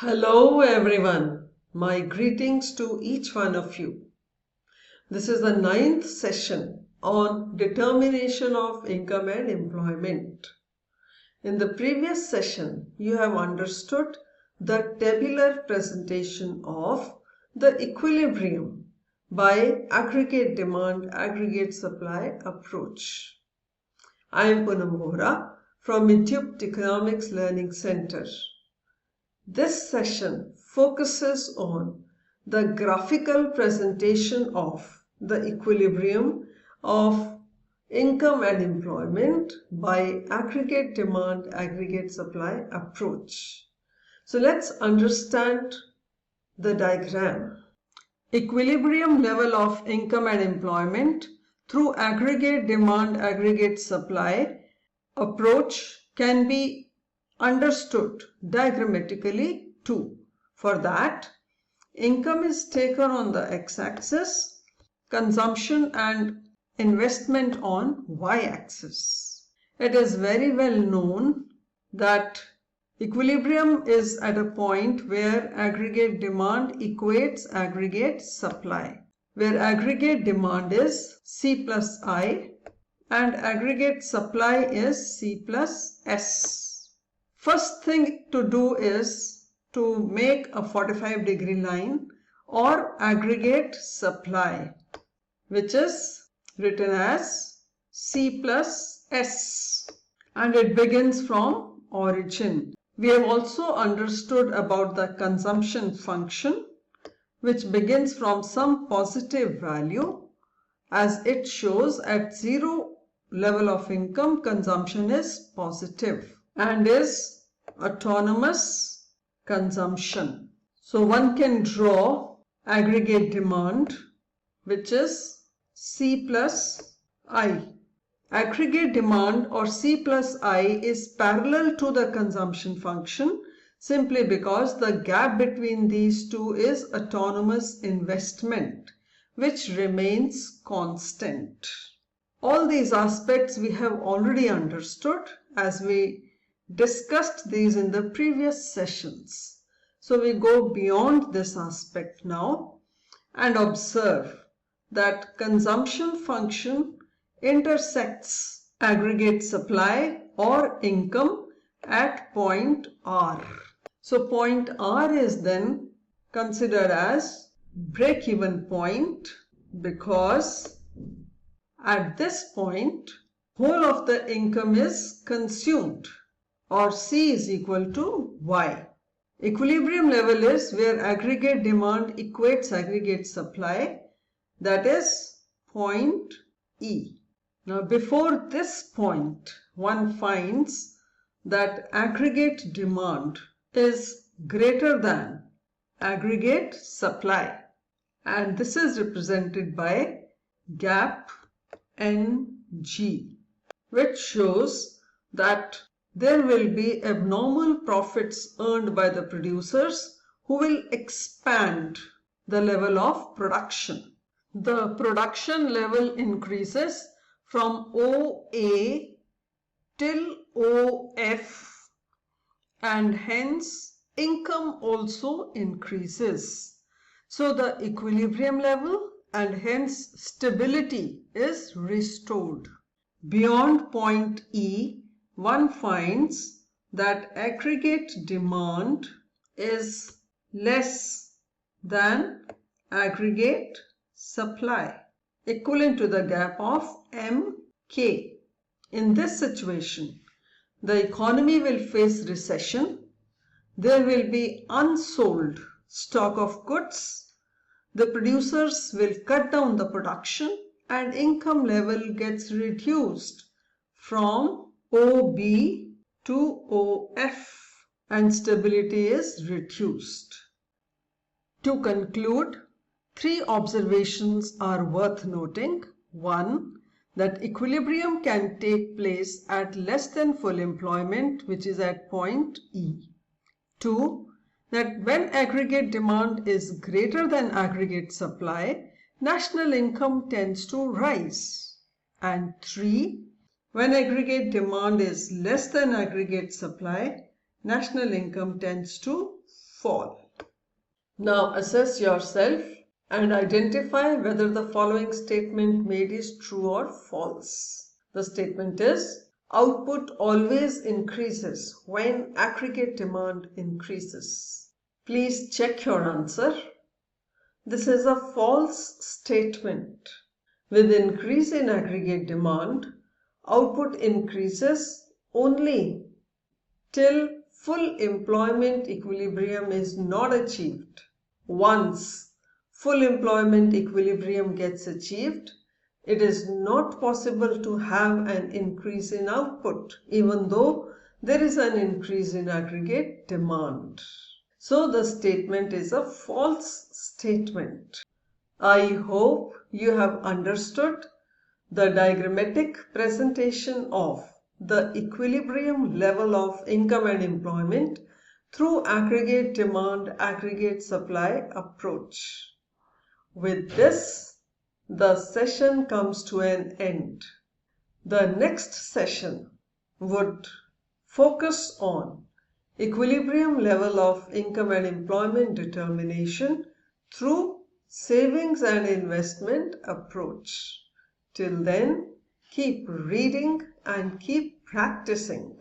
Hello everyone, my greetings to each one of you. This is the 9th session on determination of income and employment. In the previous session, you have understood the tabular presentation of the equilibrium by aggregate demand, aggregate supply approach. I am Poonam Vohra from Institute Economics Learning Center. This session focuses on the graphical presentation of the equilibrium of income and employment by aggregate demand, aggregate supply approach. So let's understand the diagram. Equilibrium level of income and employment through aggregate demand, aggregate supply approach can be understood diagrammatically too. For that, income is taken on the x-axis, consumption and investment on y-axis. It is very well known that equilibrium is at a point where aggregate demand equates aggregate supply, where aggregate demand is C plus I and aggregate supply is C plus S. First thing to do is to make a 45-degree line or aggregate supply, which is written as C plus S, and it begins from origin. We have also understood about the consumption function, which begins from some positive value, as it shows at zero level of income consumption is positive and is autonomous consumption. So one can draw aggregate demand, which is C plus I. Aggregate demand or C plus I is parallel to the consumption function simply because the gap between these two is autonomous investment, which remains constant. All these aspects we have already understood as we discussed these in the previous sessions. So we go beyond this aspect now and observe that consumption function intersects aggregate supply or income at point R. So point R is then considered as break-even point because at this point whole of the income is consumed, or C is equal to Y. Equilibrium level is where aggregate demand equates aggregate supply, that is point E. Now before this point, one finds that aggregate demand is greater than aggregate supply, and this is represented by gap NG, which shows that there will be abnormal profits earned by the producers who will expand the level of production. The production level increases from OA till OF, and hence income also increases. So the equilibrium level and hence stability is restored. Beyond point E, one finds that aggregate demand is less than aggregate supply, equivalent to the gap of MK. In this situation, the economy will face recession. There will be unsold stock of goods. The producers will cut down the production and income level gets reduced from OB to OF and stability is reduced. To conclude, three observations are worth noting. One, that equilibrium can take place at less than full employment, which is at point E. Two, that when aggregate demand is greater than aggregate supply, national income tends to rise. And three, when aggregate demand is less than aggregate supply, national income tends to fall. fall. Now assess yourself and identify whether the following statement made is true or false. The statement is, output always increases when aggregate demand increases. Please check your answer. This is a false statement. With increase in aggregate demand, output increases only till full employment equilibrium is not achieved. Once full employment equilibrium gets achieved, it is not possible to have an increase in output, even though there is an increase in aggregate demand. So the statement is a false statement. I hope you have understood the diagrammatic presentation of the equilibrium level of income and employment through aggregate demand, aggregate supply approach. With this, the session comes to an end. The next session would focus on equilibrium level of income and employment determination through savings and investment approach. Till then, keep reading and keep practicing.